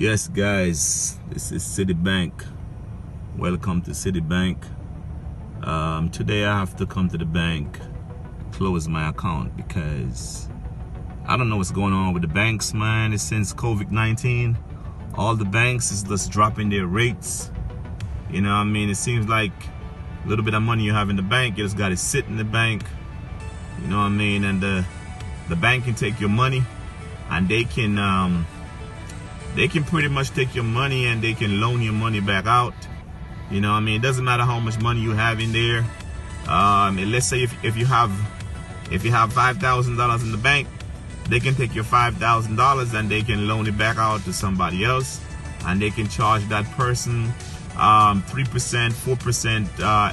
Yes, guys, this is Citibank. Welcome to Citibank. Today I have to come to the bank, close my account because I don't know what's going on with the banks, man. It's since COVID-19. All the banks is just dropping their rates. You know what I mean? It seems like a little bit of money you have in the bank, you just got to sit in the bank. You know what I mean? And the bank can take your money, and they can pretty much take your money and they can loan your money back out. You know what I mean? It doesn't matter how much money you have in there. And let's say if you have $5,000 in the bank, they can take your $5,000 and they can loan it back out to somebody else, and they can charge that person 3%, 4%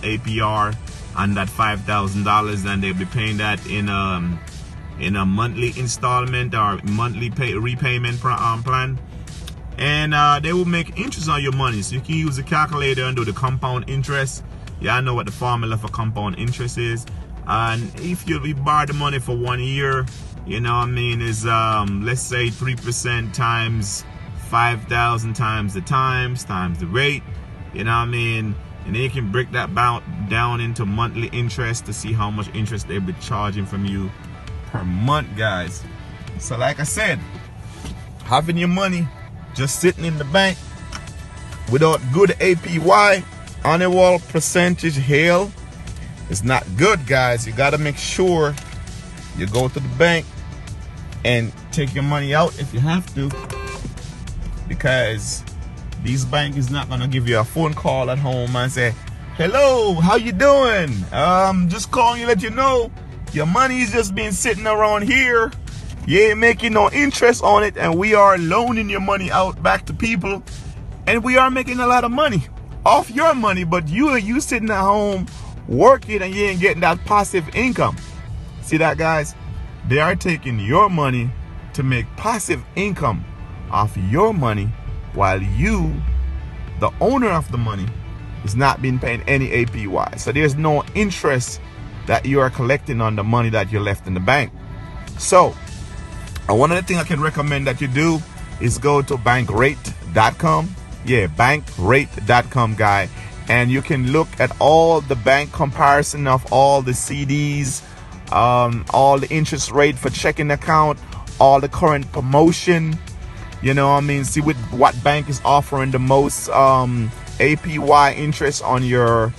APR on that $5,000, and they'll be paying that in a monthly installment or monthly repayment plan. And they will make interest on your money, so you can use the calculator and do the compound interest. Yeah, I know what the formula for compound interest is. And if you borrow the money for 1 year, you know what I mean, is let's say 3% times 5,000 times the rate. You know what I mean, and then you can break that down into monthly interest to see how much interest they'll be charging from you per month, guys. So like I said, having your money just sitting in the bank without good APY, annual percentage hail, is not good, guys. You got to make sure you go to the bank and take your money out if you have to, because these banks is not going to give you a phone call at home and say, hello, how you doing? Just calling you, let you know your money is just been sitting around here. You ain't making no interest on it, and we are loaning your money out back to people, and we are making a lot of money off your money, but you sitting at home working and you ain't getting that passive income. See that, guys? They are taking your money to make passive income off your money, while you, the owner of the money, is not being paying any APY. So there's no interest that you are collecting on the money that you left in the bank. So one of the things I can recommend that you do is go to Blakewrtv.com. Yeah, Blakewrtv.com, guy. And you can look at all the bank comparison of all the CDs, all the interest rate for checking account, all the current promotion. You know what I mean? See what bank is offering the most APY interest on your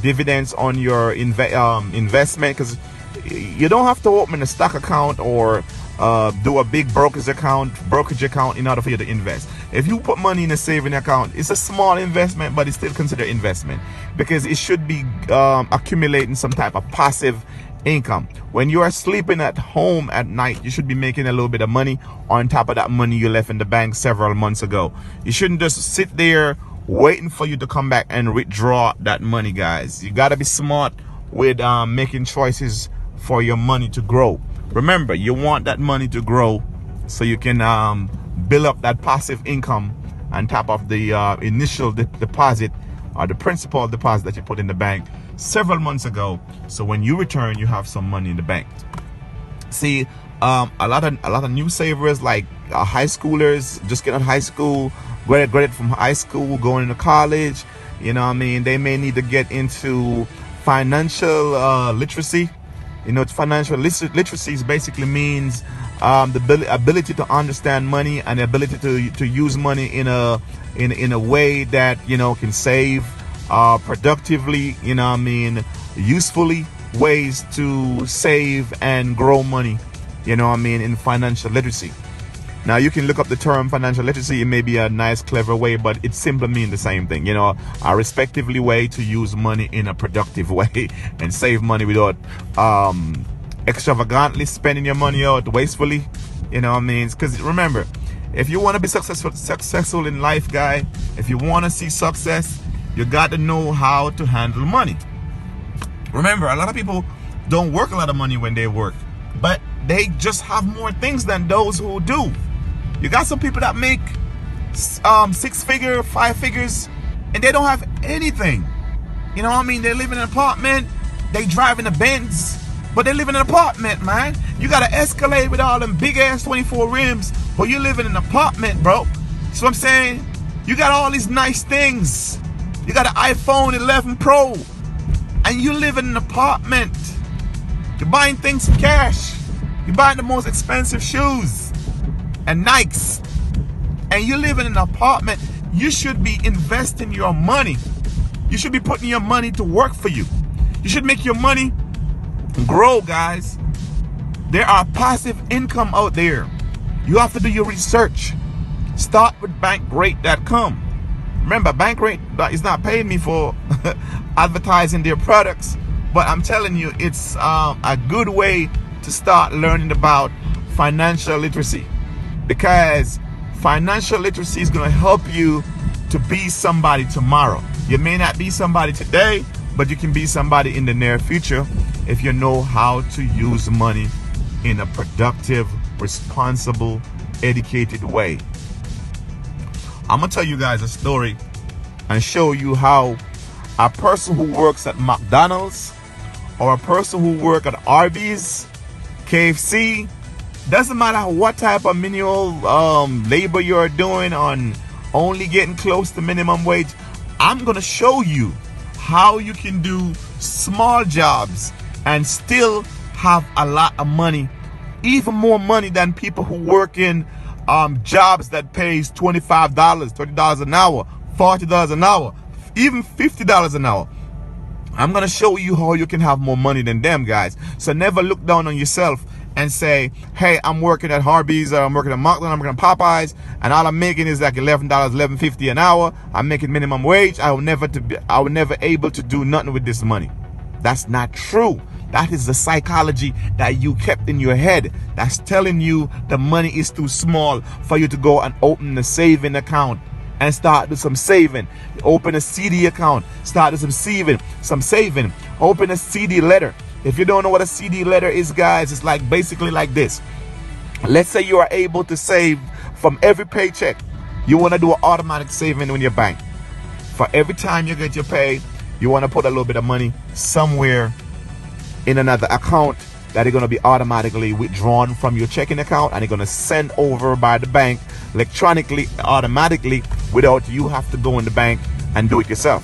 dividends on your investment, because you don't have to open a stock account or do a big brokerage account in order for you to invest. If you put money in a saving account, it's a small investment, but it's still considered investment, because it should be accumulating some type of passive income. When you are sleeping at home at night, you should be making a little bit of money on top of that money you left in the bank several months ago. You shouldn't just sit there waiting for you to come back and withdraw that money, guys. You got to be smart with making choices for your money to grow. Remember, you want that money to grow so you can build up that passive income on top of the initial deposit or the principal deposit that you put in the bank several months ago. So when you return, you have some money in the bank. See, a lot of new savers, like high schoolers, just get out of high school, graduate from high school, going into college. You know what I mean? They may need to get into financial literacy. You know, financial literacy basically means the ability to understand money and the ability to use money in a way that, you know, can save productively, you know what I mean, usefully, ways to save and grow money, you know what I mean, in financial literacy. Now, you can look up the term financial literacy. It may be a nice, clever way, but it simply means the same thing, you know, a respectively way to use money in a productive way and save money without extravagantly spending your money out wastefully, you know what I mean? Because remember, if you want to be successful in life, guy, if you want to see success, you got to know how to handle money. Remember, a lot of people don't work a lot of money when they work, but they just have more things than those who do. You got some people that make 6 figures, 5 figures, and they don't have anything. You know what I mean? They live in an apartment, they drive in a Benz, but they live in an apartment, man. You got to Escalade with all them big ass 24 rims, but you live in an apartment, bro. So I'm saying, you got all these nice things. You got an iPhone 11 Pro, and you live in an apartment. You're buying things cash. You're buying the most expensive shoes and Nikes, and you live in an apartment. You should be investing your money. You should be putting your money to work for you. You should make your money grow, guys. There are passive income out there. You have to do your research. Start with Blakewrtv.com. Remember, Blakewrtv is not paying me for advertising their products, but I'm telling you, it's a good way to start learning about financial literacy, because financial literacy is going to help you to be somebody tomorrow. You may not be somebody today, but you can be somebody in the near future if you know how to use money in a productive, responsible, educated way. I'm gonna tell you guys a story and show you how a person who works at McDonald's or a person who works at Arby's, KFC, doesn't matter what type of menial labor you're doing on only getting close to minimum wage. I'm gonna show you how you can do small jobs and still have a lot of money, even more money than people who work in jobs that pays $25, $30 an hour, $40 an hour, even $50 an hour. I'm gonna show you how you can have more money than them, guys. So never look down on yourself and say, hey, I'm working at Arby's, or I'm working at McDonald's, I'm working at Popeyes, and all I'm making is like $11, $11.50 an hour. I'm making minimum wage. I will never able to do nothing with this money. That's not true. That is the psychology that you kept in your head. That's telling you the money is too small for you to go and open a saving account and start do some saving. Open a CD account, start do some saving. Open a CD letter. If you don't know what a CD letter is, guys, it's like basically like this. Let's say you are able to save from every paycheck. You want to do an automatic saving in your bank. For every time you get your pay, you want to put a little bit of money somewhere in another account that is going to be automatically withdrawn from your checking account, and it's going to send over by the bank electronically, automatically, without you have to go in the bank and do it yourself.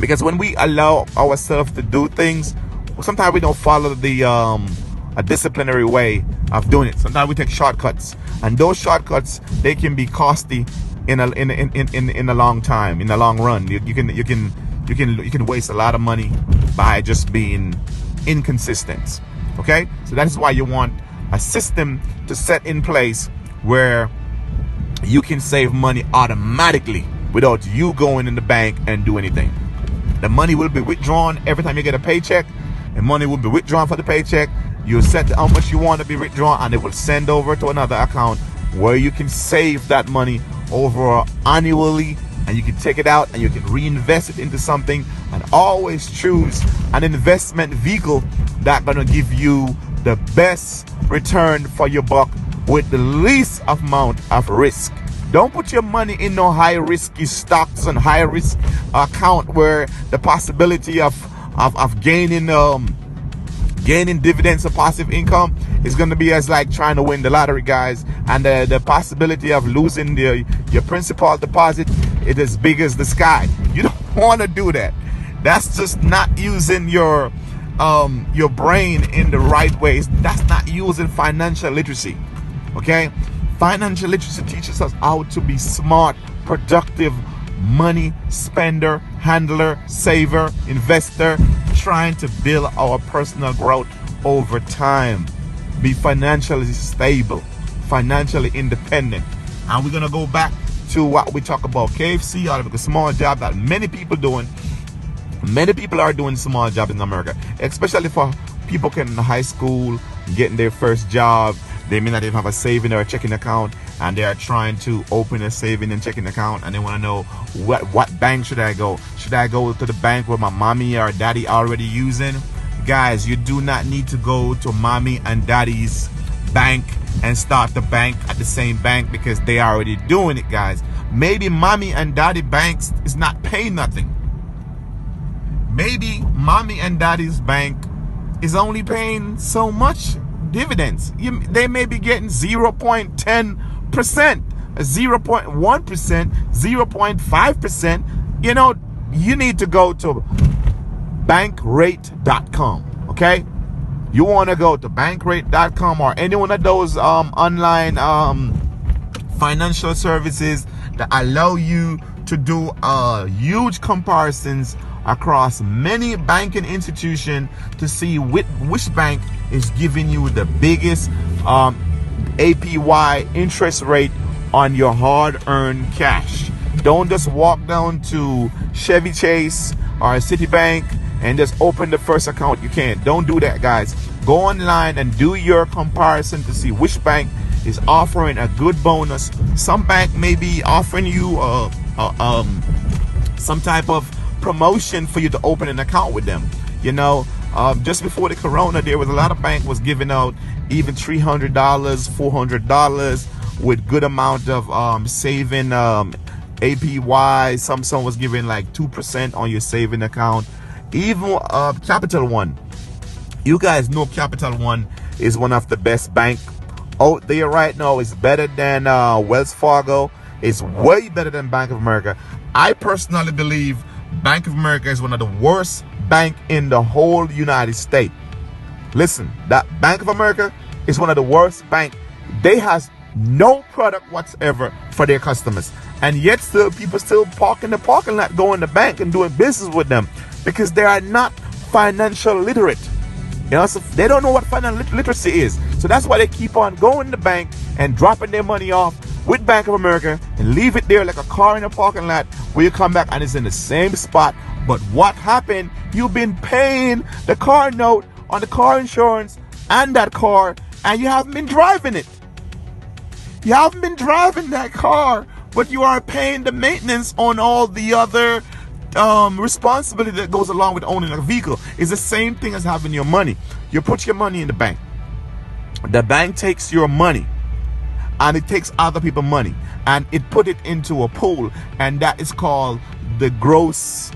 Because when we allow ourselves to do things, sometimes we don't follow the a disciplinary way of doing it. Sometimes we take shortcuts, and those shortcuts, they can be costly in a long time, in the long run. You can waste a lot of money by just being inconsistent. Okay, so that is why you want a system to set in place where you can save money automatically without you going in the bank and do anything. The money will be withdrawn every time you get a paycheck. The money will be withdrawn for the paycheck. You set how much you want to be withdrawn, and it will send over to another account where you can save that money over annually, and you can take it out and you can reinvest it into something, and always choose an investment vehicle that's gonna give you the best return for your buck with the least amount of risk. Don't put your money in no high risky stocks and high risk account where the possibility of gaining dividends or passive income is going to be as like trying to win the lottery, guys. And the possibility of losing your principal deposit is as big as the sky. You don't want to do that. That's just not using your brain in the right ways. That's not using financial literacy. Okay, financial literacy teaches us how to be smart, productive money spender, handler, saver, investor, trying to build our personal growth over time. Be financially stable, financially independent. And we're gonna go back to what we talk about KFC, or a small job that many people doing. Many people are doing small jobs in America, especially for people getting in high school, getting their first job. They may not even have a saving or a checking account, and they are trying to open a saving and checking account, and they want to know what bank should I go? Should I go to the bank where my mommy or daddy already using? Guys, you do not need to go to mommy and daddy's bank and start the bank at the same bank, because they are already doing it, guys. Maybe mommy and daddy banks is not paying nothing. Maybe mommy and daddy's bank is only paying so much dividends. They may be getting 0.10%. 0.1%, 0.5%, you know, you need to go to bankrate.com. Okay, you want to go to bankrate.com or any one of those online financial services that allow you to do huge comparisons across many banking institutions to see which bank is giving you the biggest APY interest rate on your hard-earned cash. Don't just walk down to Chevy Chase or Citibank and just open the first account you can. Don't do that, guys. Go online and do your comparison to see which bank is offering a good bonus. Some bank may be offering you some type of promotion for you to open an account with them. You know, just before the corona, there was a lot of bank was giving out even $300, $400 with good amount of saving APY. Some was giving like 2% on your saving account. Even Capital One. You guys know Capital One is one of the best bank out there right now. It's better than Wells Fargo. It's way better than Bank of America. I personally believe Bank of America is one of the worst bank in the whole United States. Listen, that Bank of America is one of the worst bank. They has no product whatsoever for their customers, and yet still people still park in the parking lot, going to the bank and doing business with them because they are not financial literate. You know, so they don't know what financial literacy is. So that's why they keep on going to the bank and dropping their money off with Bank of America and leave it there like a car in a parking lot where you come back and it's in the same spot. But what happened? You've been paying the car note on the car insurance and that car, and you haven't been driving it. You haven't been driving that car, but you are paying the maintenance on all the other responsibility that goes along with owning a vehicle. It's the same thing as having your money. You put your money in the bank. The bank takes your money and it takes other people's money and it put it into a pool, and that is called the gross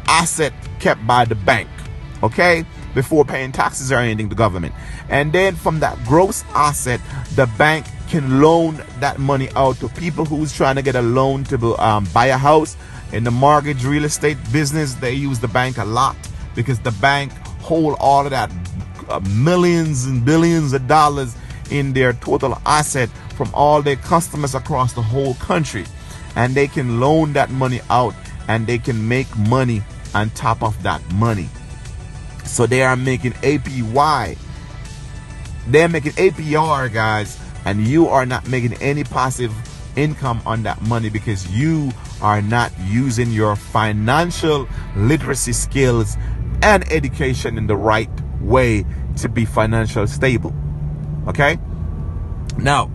asset kept by the bank, okay, before paying taxes or anything to government. And then from that gross asset, the bank can loan that money out to people who's trying to get a loan to buy a house. In the mortgage real estate business, they use the bank a lot because the bank hold all of that millions and billions of dollars in their total asset from all their customers across the whole country, and they can loan that money out and they can make money on top of that money. So they are making APY, they're making APR, guys, and you are not making any passive income on that money because you are not using your financial literacy skills and education in the right way to be financially stable. Okay, now,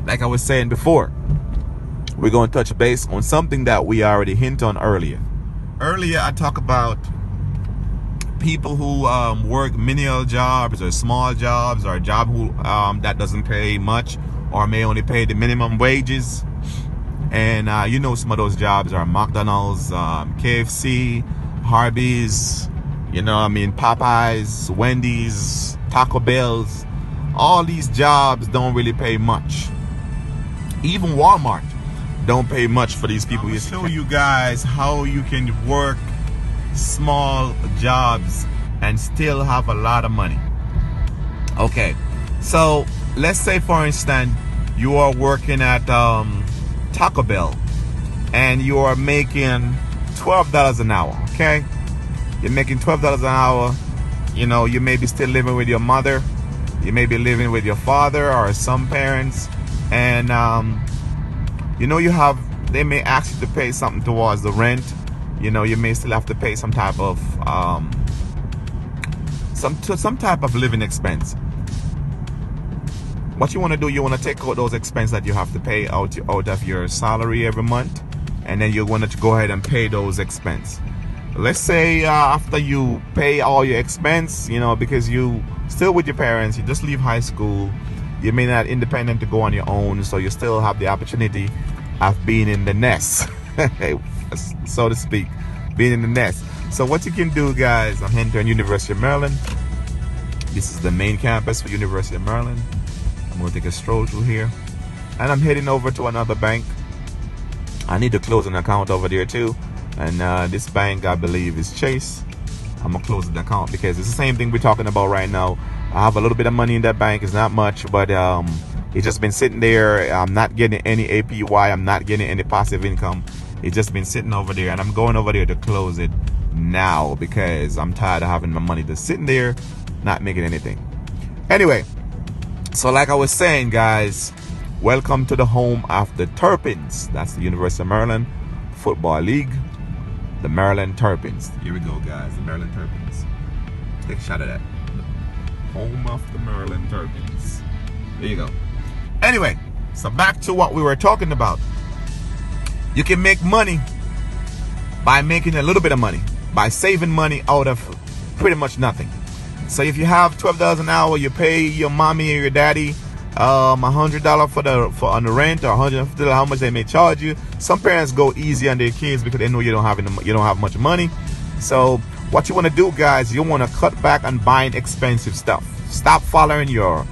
like I was saying before, we're going to touch base on something that we already hinted on earlier. I talk about people who work menial jobs or small jobs or a job who that doesn't pay much or may only pay the minimum wages. And you know, some of those jobs are McDonald's, KFC, Hardee's, you know, I mean, Popeyes, Wendy's, Taco Bell's. All these jobs don't really pay much. Even Walmart don't pay much for these people. I'll show you guys how you can work small jobs and still have a lot of money. Okay, so let's say, for instance, you are working at Taco Bell and you are making $12 an hour. Okay, you're making $12 an hour. You know, you may be still living with your mother, you may be living with your father or some parents, and you know, they may ask you to pay something towards the rent. You know, you may still have to pay some type of some type of living expense. What you want to do, you want to take out those expenses that you have to pay out of your salary every month, and then you want to go ahead and pay those expenses. Let's say after you pay all your expense, you know, because you still with your parents, you just leave high school, you may not independent to go on your own, so you still have the opportunity of being in the nest, so to speak, being in the nest. So what you can do, guys, I'm heading to University of Maryland. This is the main campus for University of Maryland. I'm going to take a stroll through here. and I'm heading over to another bank. I need to close an account over there too. And this bank, I believe, is Chase. I'm gonna close the account because it's the same thing we're talking about right now. I have a little bit of money in that bank. It's not much, but it's just been sitting there. I'm not getting any APY. I'm not getting any passive income. It's just been sitting over there, and I'm going over there to close it now because I'm tired of having my money just sitting there, not making anything. Anyway, so like I was saying, guys, welcome to the home of the Terrapins. That's the University of Maryland Football League. The Maryland Terrapins. Here we go, guys. The Maryland Terrapins. Take a shot of that. Home of the Maryland Terrapins. There you go. Anyway, so back to what we were talking about. You can make money by making a little bit of money, by saving money out of pretty much nothing. So if you have $12 an hour, you pay your mommy or your daddy $100 for on the rent, or $150, how much they may charge you. Some parents go easy on their kids because they know you don't have much money. So what you want to do, guys, you want to cut back on buying expensive stuff. Stop following your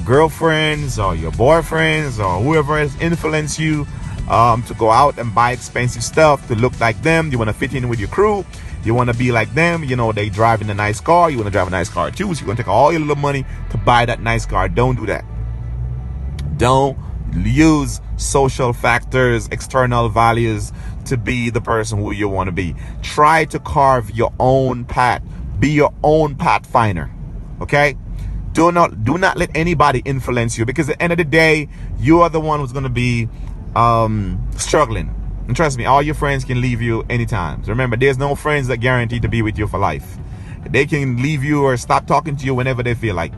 girlfriends or your boyfriends or whoever has influenced you to go out and buy expensive stuff to look like them. You want to fit in with your crew. You want to be like them. You know, they driving a nice car. You want to drive a nice car too. So you're going to take all your little money to buy that nice car. Don't do that. Don't use social factors, external values to be the person who you want to be. Try to carve your own path. Be your own pathfinder. Okay? Do not let anybody influence you, because at the end of the day, you are the one who's going to be struggling. And trust me, all your friends can leave you anytime. So remember, there's no friends that guarantee to be with you for life. They can leave you or stop talking to you whenever they feel like.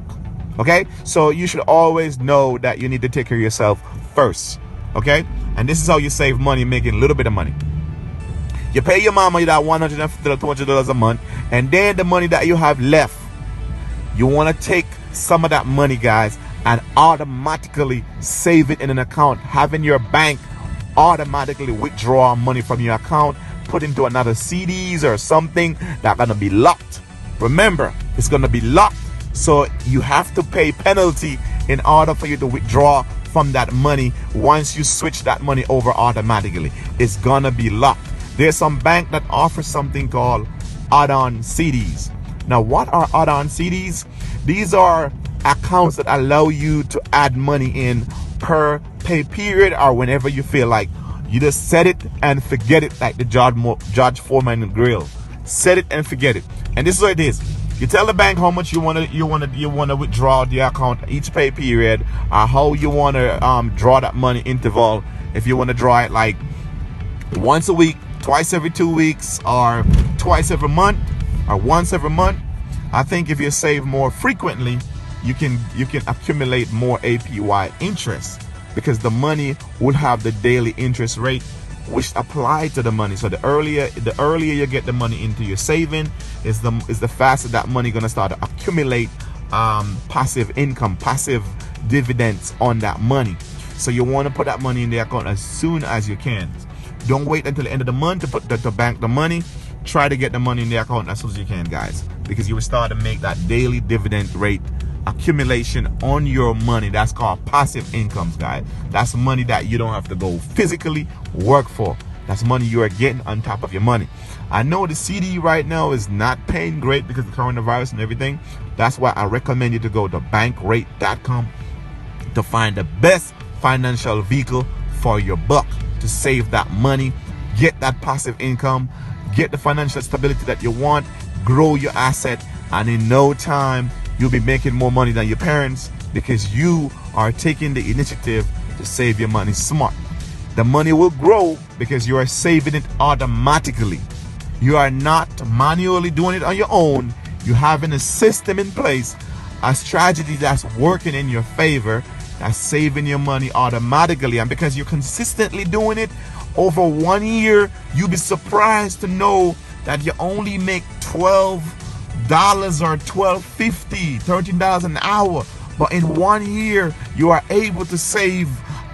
Okay, so you should always know that you need to take care of yourself first. Okay, and this is how you save money, making a little bit of money. You pay your mama that $150, $200 a month, and then the money that you have left, you want to take some of that money, guys, and automatically save it in an account. Having your bank automatically withdraw money from your account, put into another CDs or something that's gonna be locked. Remember, it's gonna be locked. So you have to pay penalty in order for you to withdraw from that money. Once you switch that money over automatically, it's gonna be locked. There's some bank that offers something called add-on CDs. Now, what are add-on CDs? These are accounts that allow you to add money in per pay period or whenever you feel like. You just set it and forget it, like the George Foreman grill. Set it and forget it. And this is what it is. You tell the bank how much you want to withdraw the account each pay period, or how you want to draw that money interval. If you want to draw it like once a week, twice every 2 weeks, or twice every month, or once every month. I think if you save more frequently, you can accumulate more APY interest, because the money will have the daily interest rate which apply to the money. So the earlier you get the money into your saving, is the faster that money gonna start to accumulate passive income, passive dividends on that money. So you want to put that money in the account as soon as you can. Don't wait until the end of the month to bank the money. Try to get the money in the account as soon as you can, guys, because you will start to make that daily dividend rate accumulation on your money. That's called passive incomes, guys. That's money that you don't have to go physically work for. That's money you are getting on top of your money. I know the CD right now is not paying great because of the coronavirus and everything. That's why I recommend you to go to bankrate.com to find the best financial vehicle for your buck, to save that money, get that passive income, get the financial stability that you want, grow your asset, and in no time you'll be making more money than your parents, because you are taking the initiative to save your money smart. The money will grow because you are saving it automatically. You are not manually doing it on your own. You're having a system in place, a strategy that's working in your favor, that's saving your money automatically. And because you're consistently doing it over 1 year, you'll be surprised to know that you only make $12 or $12.50, $13 an hour. But in 1 year, you are able to save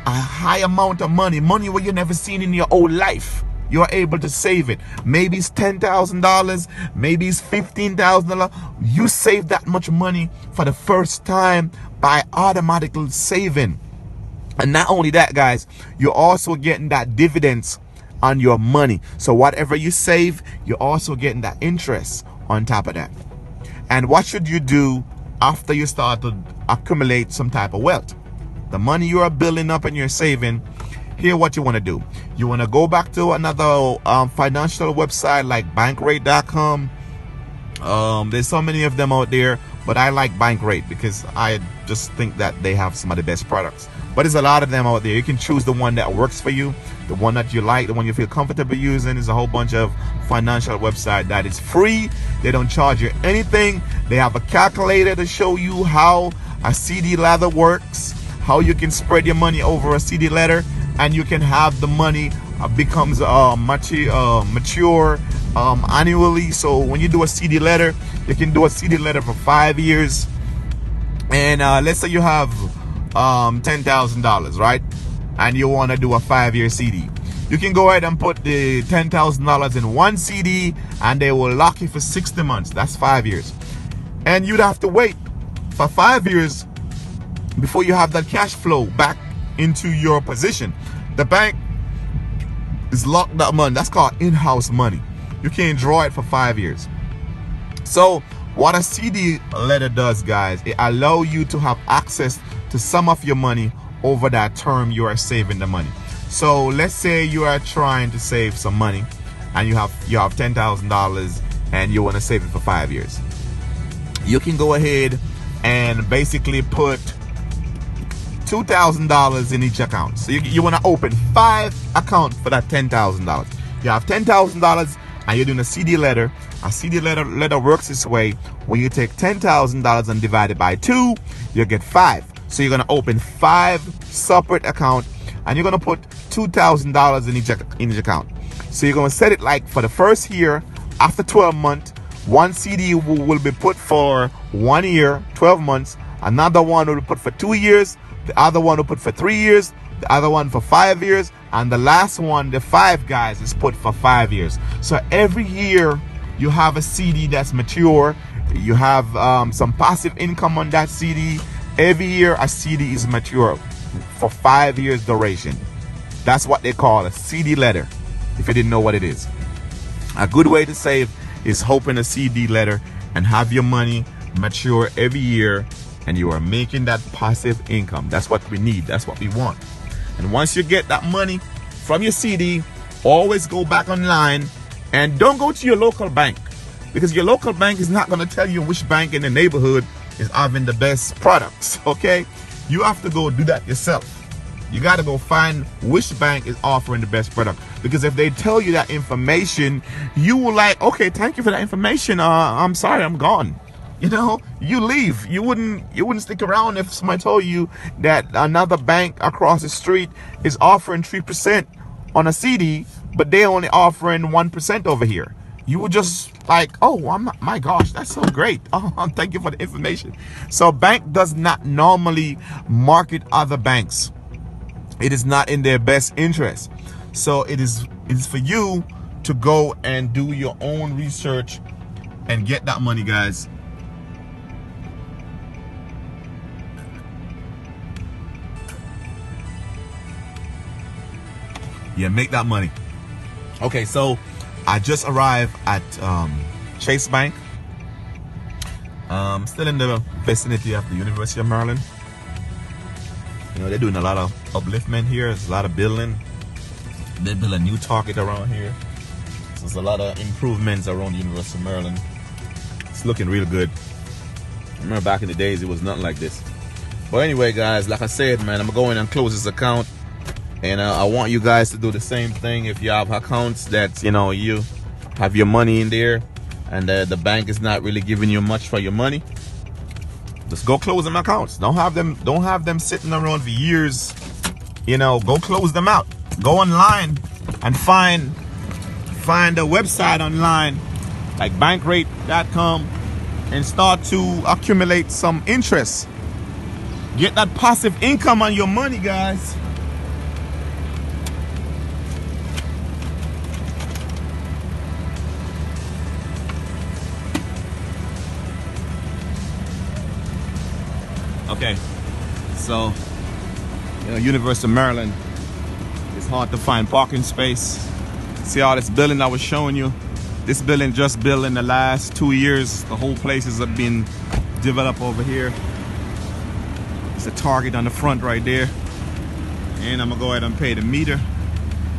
a high amount of money where you never seen in your whole life. You are able to save it. Maybe it's $10,000, maybe it's $15,000. You save that much money for the first time by automatically saving. And not only that, guys, you're also getting that dividends on your money. So whatever you save, you're also getting that interest on top of that. And what should you do after you start to accumulate some type of wealth? The money you are building up and you're saving, here what you want to do. You want to go back to another financial website like Blakewrtv.com. There's so many of them out there, but I like Blakewrtv because I just think that they have some of the best products. But there's a lot of them out there. You can choose the one that works for you, the one that you like, the one you feel comfortable using. There's a whole bunch of financial website that is free. They don't charge you anything. They have a calculator to show you how a CD ladder works, how you can spread your money over a CD ladder, and you can have the money becomes mature annually. So when you do a CD ladder, you can do a CD ladder for 5 years. And let's say you have $10,000, right? And you want to do a 5-year CD. You can go ahead and put the $10,000 in one CD, and they will lock you for 60 months. That's 5 years. And you'd have to wait for 5 years before you have that cash flow back into your position. The bank is locked that money. That's called in-house money. You can't draw it for 5 years. So what a CD letter does, guys, it allows you to have access to some of your money over that term you are saving the money. So let's say you are trying to save some money and you have $10,000 and you want to save it for 5 years. You can go ahead and basically put $2,000 in each account. So you want to open 5 accounts for that $10,000. You have $10,000 and you're doing a CD letter. A CD letter works this way. When you take $10,000 and divide it by 2, you get 5. So you're going to open 5 separate accounts and you're going to put $2,000 in each account. So you're going to set it like for the first year. After 12 months, one CD will be put for 1 year, 12 months. Another one will be put for 2 years. The other one will put for 3 years. The other one for 5 years. And the last one, the 5 guys, is put for 5 years. So every year you have a CD that's mature. You have some passive income on that CD. Every year a CD is mature for 5 years duration. That's what they call a CD letter, if you didn't know what it is. A good way to save is open a CD letter and have your money mature every year, and you are making that passive income. That's what we need. That's what we want. And once you get that money from your CD, always go back online and don't go to your local bank, because your local bank is not going to tell you which bank in the neighborhood is having the best products. Okay, you have to go do that yourself. You got to go find which bank is offering the best product, because if they tell you that information, you will like, okay, thank you for that information, I'm sorry, I'm gone. You know, you leave. You wouldn't stick around if somebody told you that another bank across the street is offering 3% on a CD, but they're only offering 1% over here. You would just like, oh my gosh, that's so great. Oh, thank you for the information. So bank does not normally market other banks. It is not in their best interest. So it is for you to go and do your own research and get that money, guys. Yeah, make that money. Okay, so I just arrived at Chase Bank. Still in the vicinity of the University of Maryland. You know, they're doing a lot of upliftment here. There's a lot of building. They built a new target around here. So there's a lot of improvements around the University of Maryland. It's looking real good. I remember back in the days, it was nothing like this. But anyway, guys, like I said, man, I'm going to go in and close this account. And I want you guys to do the same thing. If you have accounts that, you know, you have your money in there and the bank is not really giving you much for your money, just go close them accounts. Don't have them sitting around for years. You know, go close them out. Go online and find a website online like Blakewrtv.com and start to accumulate some interest. Get that passive income on your money, guys. Okay, so University of Maryland, it's hard to find parking space. See all this building I was showing you? This building just built in the last 2 years. The whole place has been developed over here. It's a Target on the front right there. And I'm gonna go ahead and pay the meter.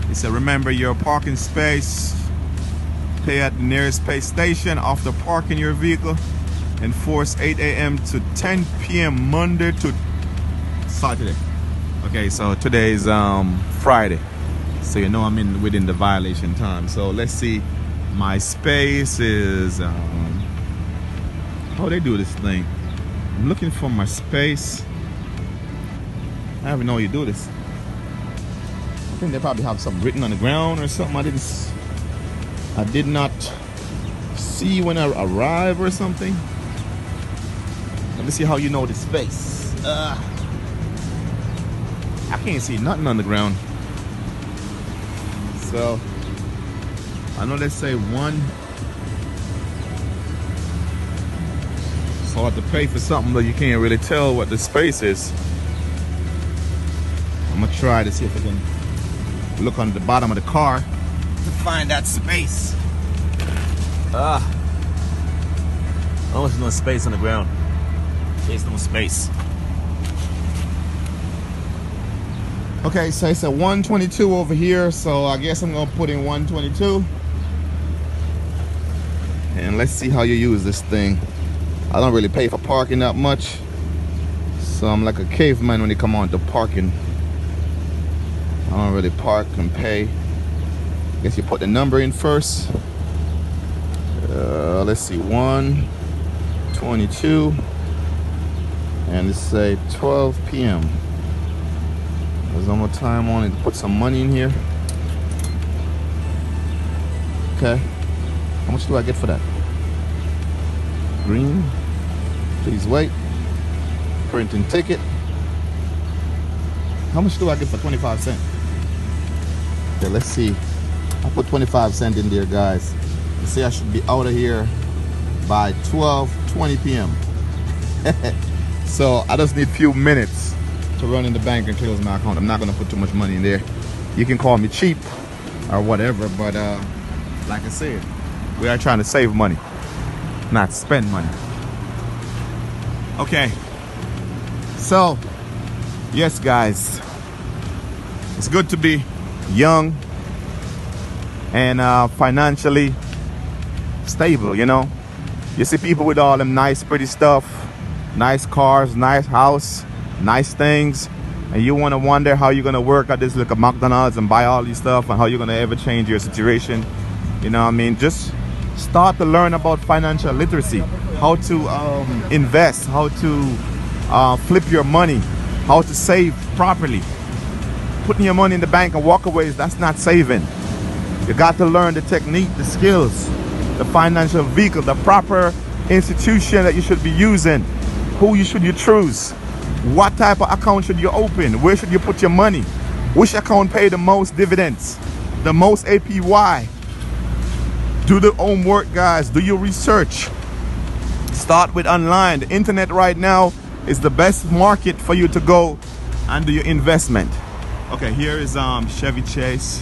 It said, remember your parking space. Pay at the nearest pay station after parking your vehicle. Enforce 8 a.m. to 10 p.m. Monday to Saturday. Okay, so today is Friday. So you know I'm within the violation time. So let's see. My space is how they do this thing. I'm looking for my space. I don't even know how you do this. I think they probably have something written on the ground or something. I did not see when I arrived or something. Let me see how you know the space. I can't see nothing on the ground. So I know they say 1. So I have to pay for something, but you can't really tell what the space is. I'm gonna try to see if I can look on the bottom of the car to find that space. Almost no space on the ground. There's no space. Okay, so it's a 122 over here, so I guess I'm gonna put in 122. And let's see how you use this thing. I don't really pay for parking that much, so I'm like a caveman when it come on to parking. I don't really park and pay. Guess you put the number in first. Let's see, 122, and let's say 12 p.m. There's one more time on it to put some money in here. Okay, how much do I get for that? Green, please wait. Printing ticket. How much do I get for 25 cents? Okay, let's see. I put 25 cents in there, guys. You see, I should be out of here by 12:20 p.m. So I just need a few minutes to run in the bank and close my account. I'm not gonna put too much money in there. You can call me cheap or whatever, but like I said, we are trying to save money, not spend money. Okay, so yes, guys, it's good to be young and financially stable. You know, you see people with all them nice pretty stuff, nice cars, nice house, nice things, and you want to wonder how you're going to work at this little McDonald's and buy all these stuff, and how you're going to ever change your situation. You know what I mean? Just start to learn about financial literacy, how to invest, how to flip your money, how to save properly. Putting your money in the bank and walkaways, that's not saving. You got to learn the technique, the skills, the financial vehicle, the proper institution that you should be using, who you choose, what type of account should you open, where should you put your money, which account pay the most dividends, the most APY. Do the homework, guys. Do your research. Start with online. The internet right now is the best market for you to go and do your investment. Okay, here is Chevy Chase.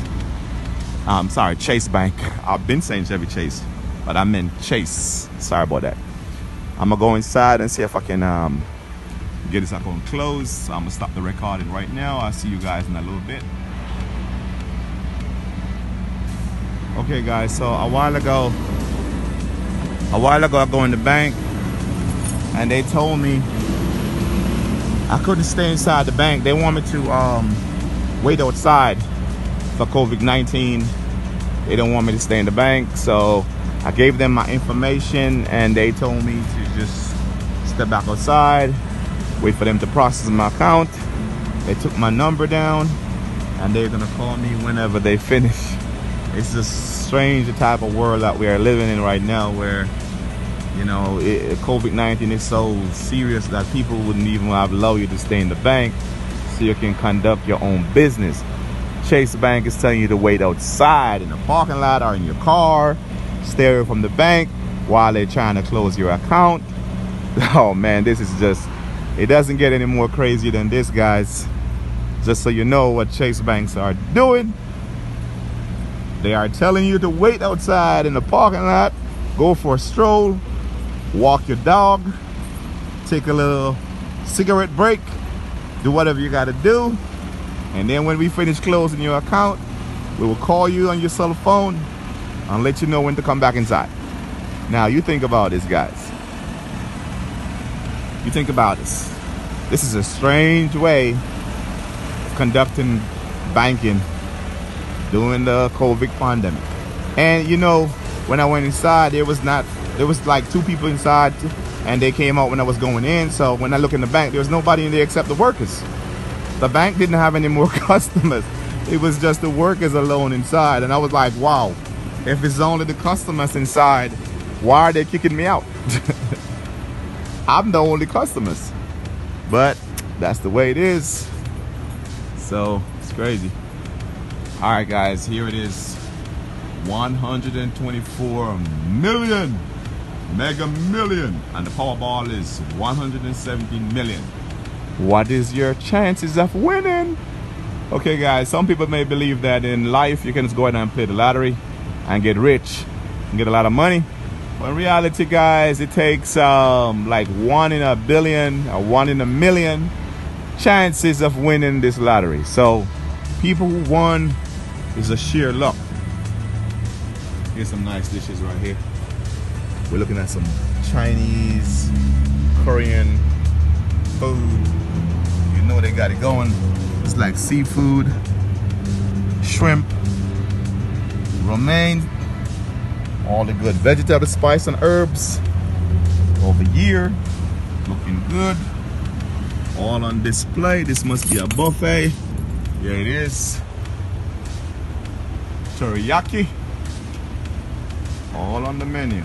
Sorry, Chase Bank. I've been saying Chevy Chase, but I meant Chase. Sorry about that. I'm gonna go inside and see if I can get this account closed. So I'm gonna stop the recording right now. I'll see you guys in a little bit. Okay, guys. So a while ago, I go in the bank, and they told me I couldn't stay inside the bank. They want me to wait outside for COVID-19. They don't want me to stay in the bank, so I gave them my information, and they told me to just step back outside, wait for them to process my account. They took my number down, and they're gonna call me whenever they finish. It's just strange, the type of world that we are living in right now, where, you know, COVID-19 is so serious that people wouldn't even allow you to stay in the bank so you can conduct your own business. Chase Bank is telling you to wait outside in the parking lot or in your car, stay away from the bank while they're trying to close your account. Oh man, this is just, it doesn't get any more crazy than this, guys. Just so you know what Chase banks are doing. They are telling you to wait outside in the parking lot, go for a stroll, walk your dog, take a little cigarette break, do whatever you got to do, and then when we finish closing your account, we will call you on your cell phone and let you know when to come back inside. Now you think about this, guys. You think about this. This is a strange way of conducting banking during the COVID pandemic. And you know, when I went inside, there was like 2 people inside, and they came out when I was going in. So when I look in the bank, there was nobody in there except the workers. The bank didn't have any more customers. It was just the workers alone inside. And I was like, wow, if it's only the customers inside, why are they kicking me out? I'm the only customers. But that's the way it is. So it's crazy. All right, guys, here it is. 124 million, mega million, and the Powerball is 117 million. What is your chances of winning? Okay, guys, some people may believe that in life you can just go ahead and play the lottery and get rich and get a lot of money. But in reality, guys, it takes like 1 in a billion or 1 in a million chances of winning this lottery. So people who won is a sheer luck. Here's some nice dishes right here. We're looking at some Chinese, Korean food. You know they got it going. It's like seafood, shrimp, romaine, all the good vegetable, spice and herbs over here. Looking good. All on display. This must be a buffet. Here it is. Teriyaki, all on the menu.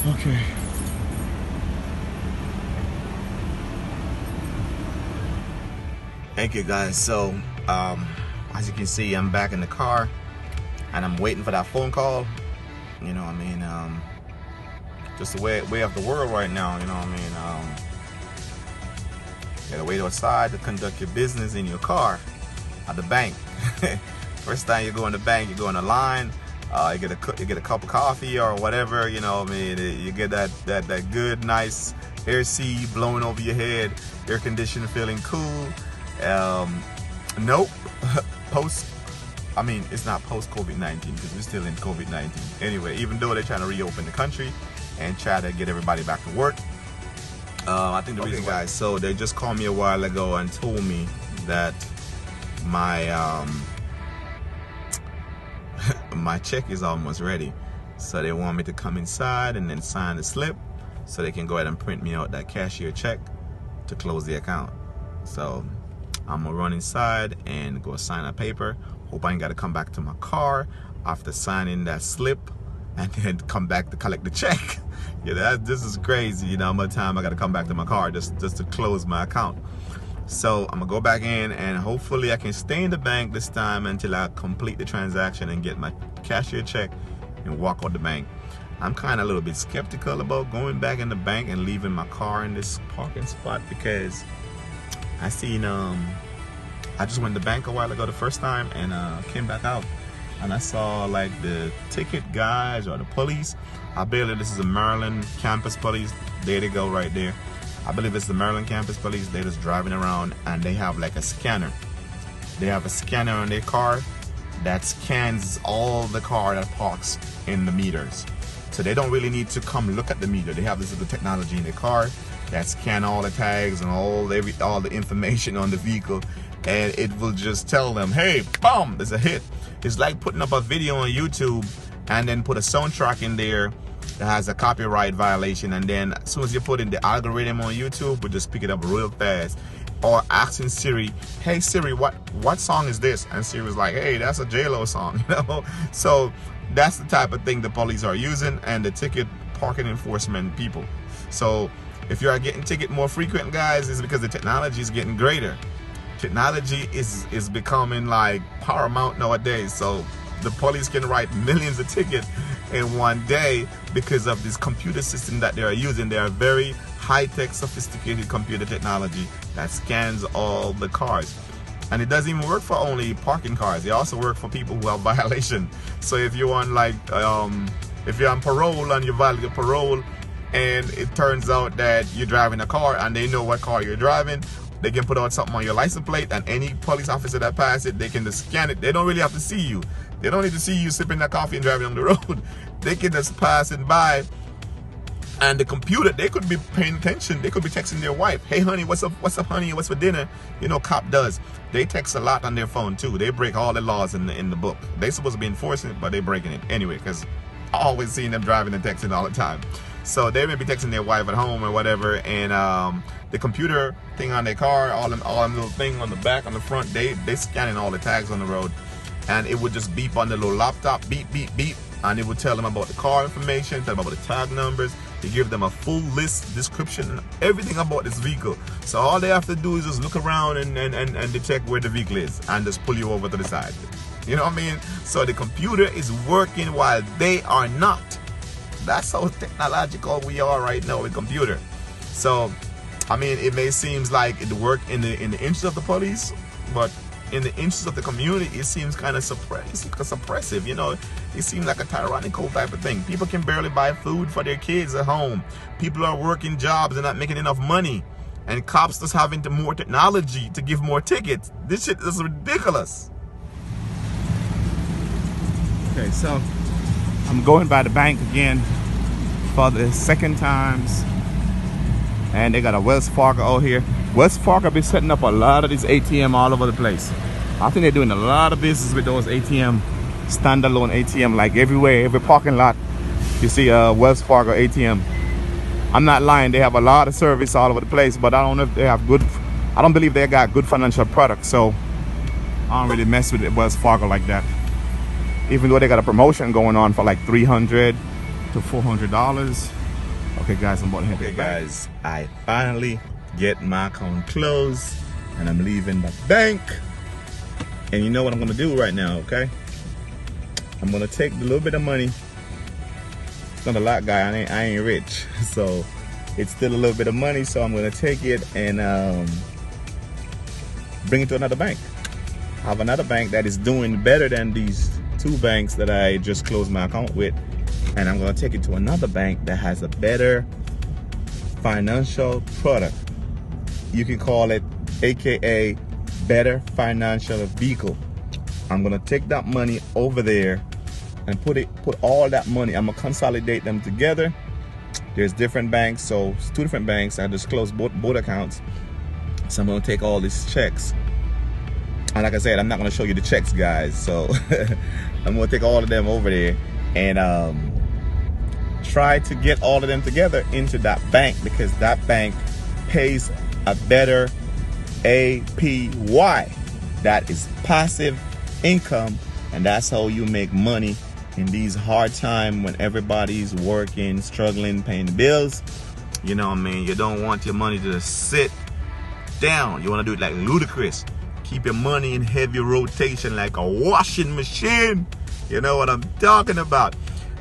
Okay. Thank you, guys. So as you can see, I'm back in the car and I'm waiting for that phone call. You know what I mean? Just the way of the world right now. You know what I mean? You gotta wait outside to conduct your business in your car at the bank. First time you go in the bank, you go in a line, you get a cup of coffee or whatever, you know what I mean, you get that good nice air sea blowing over your head, air conditioning, feeling cool. Nope. It's not post COVID-19 because we're still in COVID-19 anyway, even though they're trying to reopen the country and try to get everybody back to work. I think the reason, guys, so they just called me a while ago and told me that my my check is almost ready, so they want me to come inside and then sign the slip so they can go ahead and print me out that cashier check to close the account. So I'm gonna run inside and go sign a paper. Hope I ain't gotta come back to my car after signing that slip and then come back to collect the check. Yeah, this is crazy, you know how much time I gotta come back to my car just to close my account. So I'm gonna go back in and hopefully I can stay in the bank this time until I complete the transaction and get my cashier check and walk out the bank. I'm kind of a little bit skeptical about going back in the bank and leaving my car in this parking spot because I seen I just went to the bank a while ago the first time and came back out and I saw like the ticket guys or the police. I believe this is a Maryland campus police. There they go right there. I believe it's the Maryland campus police. They're just driving around and they have like a scanner. They have a scanner on their car that scans all the car that parks in the meters. So they don't really need to come look at the meter. They have this little technology in their car that scan all the tags and all the information on the vehicle, and it will just tell them, hey, boom, there's a hit. It's like putting up a video on YouTube and then put a soundtrack in there that has a copyright violation, and then as soon as you put in the algorithm on YouTube, we'll just pick it up real fast. Or asking Siri, hey Siri, what song is this? And Siri was like, hey, that's a J-Lo song, you know? So that's the type of thing the police are using and the ticket parking enforcement people. So if you are getting ticket more frequent, guys, it's because the technology is getting greater. Technology is becoming like paramount nowadays. So the police can write millions of tickets in one day because of this computer system that they are using. They are very high-tech, sophisticated computer technology that scans all the cars. And it doesn't even work for only parking cars. It also works for people who have violation. So if you're on like, if you're on parole and you violate parole, and it turns out that you're driving a car and they know what car you're driving, they can put out something on your license plate, and any police officer that passes it, they can just scan it. They don't really have to see you. They don't need to see you sipping that coffee and driving on the road. They can just pass it by. And the computer, they could be paying attention. They could be texting their wife, hey honey, what's up honey, what's for dinner? You know, cop does. They text a lot on their phone too. They break all the laws in the book. They supposed to be enforcing it, but they're breaking it anyway, because I always seen them driving and texting all the time. So they may be texting their wife at home or whatever, and the computer thing on their car, all them little thing on the back, on the front, they scanning all the tags on the road, and it would just beep on the little laptop, beep, beep, beep, and it would tell them about the car information, tell them about the tag numbers. They give them a full list, description, and everything about this vehicle. So all they have to do is just look around and detect where the vehicle is and just pull you over to the side. You know what I mean? So the computer is working while they are not. That's how technological we are right now with computer. So, I mean, it may seem like it worked in the interest of the police, but in the interest of the community, it seems kind of suppressive. You know, it seems like a tyrannical type of thing. People can barely buy food for their kids at home. People are working jobs and not making enough money, and cops just having more technology to give more tickets. This shit is ridiculous. Okay, so I'm going by the bank again for the second times, and they got a Wells Fargo out here. Wells Fargo be setting up a lot of these ATM all over the place. I think they're doing a lot of business with those ATM, standalone ATM, like everywhere, every parking lot you see a Wells Fargo ATM. I'm not lying, they have a lot of service all over the place, but I don't know if they have good, I don't believe they got good financial products, so I don't really mess with Wells Fargo like that. Even though they got a promotion going on for like $300 to $400. Okay guys, I'm about to head Okay guys, I finally get my account closed and I'm leaving the bank. And you know what I'm gonna do right now, okay? I'm gonna take the little bit of money. It's not a lot, guy, I ain't rich. So it's still a little bit of money, so I'm gonna take it and bring it to another bank. I have another bank that is doing better than these two banks that I just closed my account with, and I'm gonna take it to another bank that has a better financial product. You can call it AKA better financial vehicle. I'm gonna take that money over there and put all that money, I'm gonna consolidate them together. There's different banks, so it's two different banks. I just closed both accounts. So I'm gonna take all these checks. And like I said, I'm not gonna show you the checks, guys. So I'm gonna take all of them over there and try to get all of them together into that bank, because that bank pays a better APY. That is passive income, and that's how you make money in these hard times when everybody's working, struggling, paying the bills. You know what I mean? You don't want your money to just sit down. You want to do it like Ludacris. Keep your money in heavy rotation like a washing machine. You know what I'm talking about?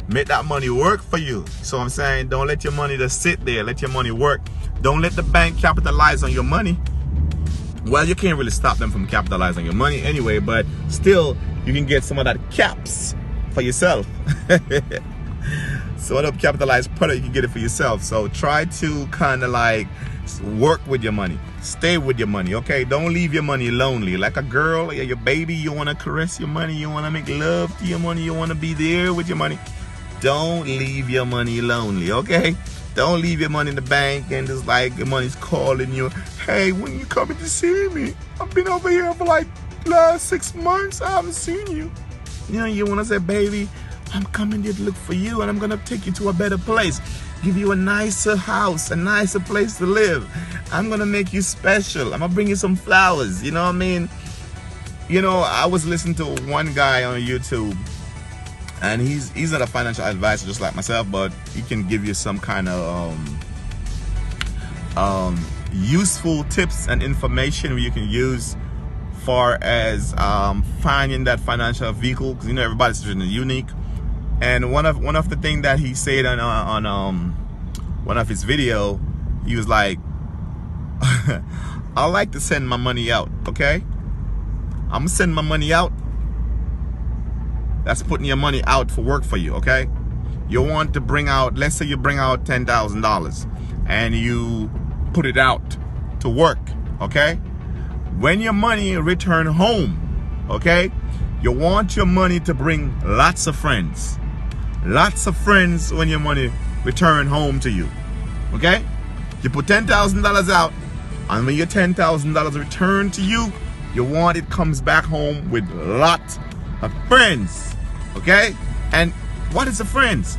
Make that money work for you. So I'm saying, don't let your money just sit there. Let your money work. Don't let the bank capitalize on your money. Well, you can't really stop them from capitalizing on your money anyway, but still, you can get some of that caps for yourself. So what capitalized product, you can get it for yourself. So try to kind of like work with your money. Stay with your money, okay? Don't leave your money lonely. Like a girl or your baby, you want to caress your money. You want to make love to your money. You want to be there with your money. Don't leave your money lonely, okay? Don't leave your money in the bank and just like your money's calling you. Hey, when you coming to see me? I've been over here for like last 6 months. I haven't seen you. You know, you want to say, baby, I'm coming here to look for you, and I'm going to take you to a better place. Give you a nicer house, a nicer place to live. I'm going to make you special. I'm going to bring you some flowers. You know what I mean? You know, I was listening to one guy on YouTube, and he's not a financial advisor just like myself, but he can give you some kind of useful tips and information you can use far as finding that financial vehicle, because you know everybody's unique. And one of the things that he said on one of his video He was like, I like to send my money out, okay? I'm gonna send my money out. That's putting your money out for work for you, okay? You want to bring out, let's say you bring out $10,000 and you put it out to work, okay? When your money return home, okay, you want your money to bring lots of friends. Lots of friends when your money return home to you, okay? You put $10,000 out, and when your $10,000 return to you, you want it comes back home with lots of friends, okay? And what is the friends?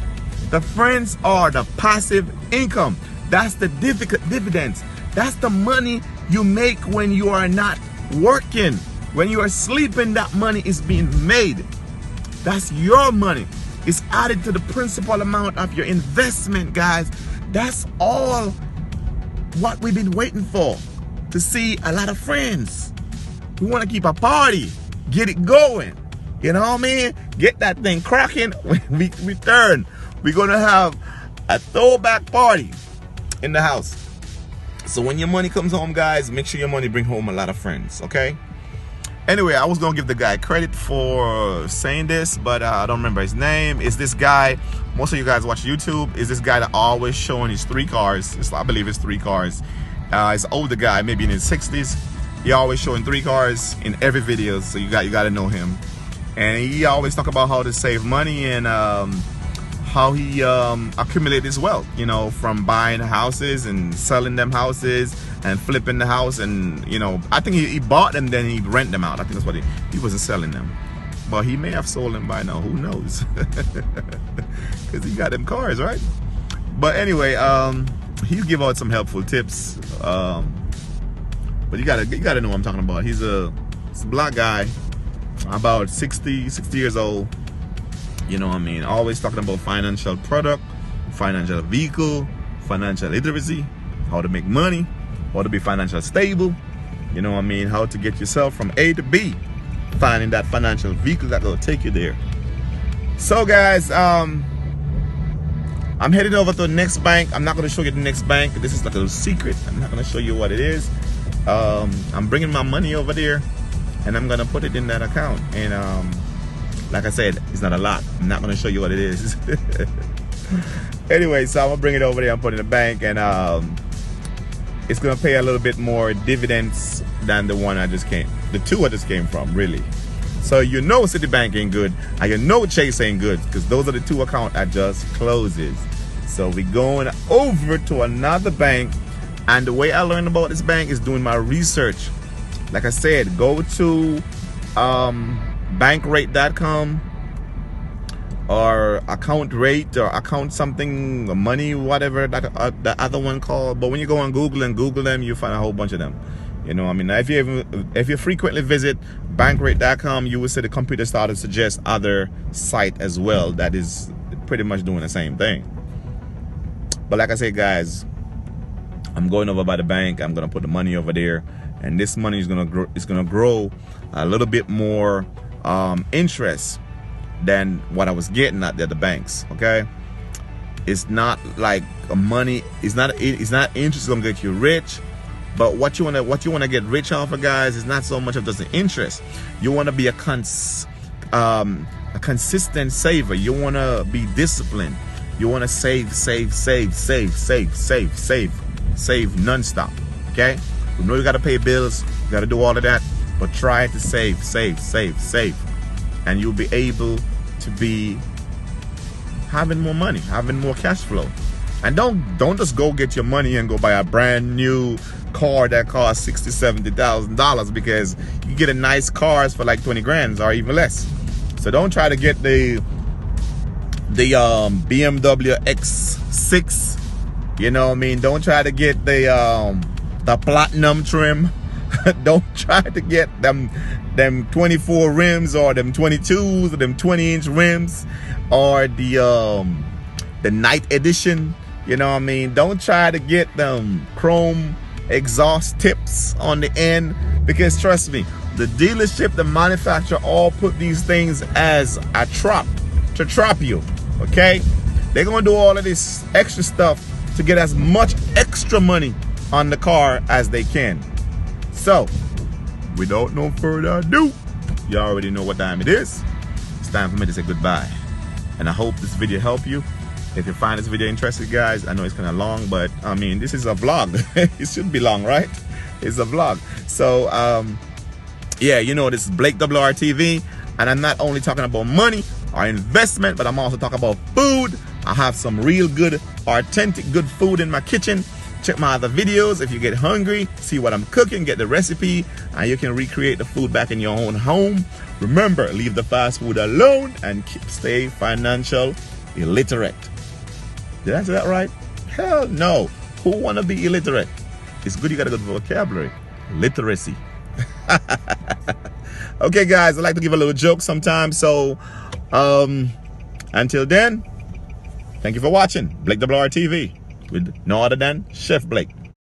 The friends are the passive income. That's the dividends. That's the money you make when you are not working. When you are sleeping, that money is being made. That's your money. It's added to the principal amount of your investment, guys. That's all what we've been waiting for, to see a lot of friends. We want to keep a party, get it going. You know what I mean? Get that thing cracking when we return. We're going to have a throwback party in the house. So when your money comes home, guys, make sure your money bring home a lot of friends, okay? Anyway, I was going to give the guy credit for saying this, but I don't remember his name. Is this guy, most of you guys watch YouTube, is this guy that always showing his 3 cars. I believe it's 3 cars. He's an older guy, maybe in his 60s. He always showing 3 cars in every video, so you got to know him. And he always talk about how to save money and how he accumulated his wealth, you know, from buying houses and selling them houses and flipping the house. And, you know, I think he bought them, then he'd rent them out. I think that's what he wasn't selling them. But he may have sold them by now, who knows? Because he got them cars, right? But anyway, he'll give out some helpful tips. But you gotta know what I'm talking about. He's a black guy, about 60 years old. You know what I mean? Always talking about financial product, financial vehicle, financial literacy, how to make money, how to be financially stable. You know what I mean? How to get yourself from A to B, finding that financial vehicle that will take you there. So guys, I'm headed over to the next bank. I'm not going to show you the next bank. This is like a little secret. I'm not going to show you what it is. I'm bringing my money over there, and I'm going to put it in that account. And like I said, it's not a lot. I'm not going to show you what it is. Anyway, so I'm going to bring it over there and put it in the bank, and it's going to pay a little bit more dividends than the 2 I just came from, really. So you know Citibank ain't good, and you know Chase ain't good, because those are the 2 accounts I just closes. So we're going over to another bank, and the way I learned about this bank is doing my research. Like I said, go to Blakewrtv.com or account rate or account something, money, whatever that the other one called. But when you go on Google and Google them, you find a whole bunch of them. You know, I mean, if you frequently visit Blakewrtv.com, you will see the computer start to suggest other site as well that is pretty much doing the same thing. But like I said, guys, I'm going over by the bank. I'm gonna put the money over there, and this money is gonna grow a little bit more interest than what I was getting at the other banks. Okay, it's not like money. It's not interest gonna get you rich. But what you wanna get rich off of, guys, is not so much of just the interest. You wanna be a consistent saver. You wanna be disciplined. You wanna save non-stop. Okay? You know you gotta pay bills, you gotta do all of that, but try to save. And you'll be able to be having more money, having more cash flow. And don't just go get your money and go buy a brand new car that costs $60,000-$70,000, because you get a nice cars for like 20 grand or even less. So don't try to get the BMW X6. You know what I mean? Don't try to get the platinum trim. Don't try to get them 24 rims or them 22s or them 20-inch rims or the night edition. You know what I mean? Don't try to get them chrome exhaust tips on the end, because trust me, the dealership, the manufacturer all put these things as a trap to trap you. Okay? They're gonna do all of this extra stuff to get as much extra money on the car as they can. So, without no further ado, you already know what time it is. It's time for me to say goodbye. And I hope this video helped you. If you find this video interesting, guys, I know it's kind of long, but I mean, this is a vlog. It shouldn't be long, right? It's a vlog. So, yeah, you know, this is Blakewrtv, and I'm not only talking about money or investment, but I'm also talking about food. I have some real good, authentic, good food in my kitchen. Check my other videos if you get hungry, see what I'm cooking, get the recipe, and you can recreate the food back in your own home. Remember, leave the fast food alone and stay financial illiterate. Did I answer that right? Hell no. Who want to be illiterate? It's good you got a good vocabulary. Literacy. Okay, guys, I like to give a little joke sometimes. So, until then, thank you for watching Blakewrtv with no other than Chef Blake.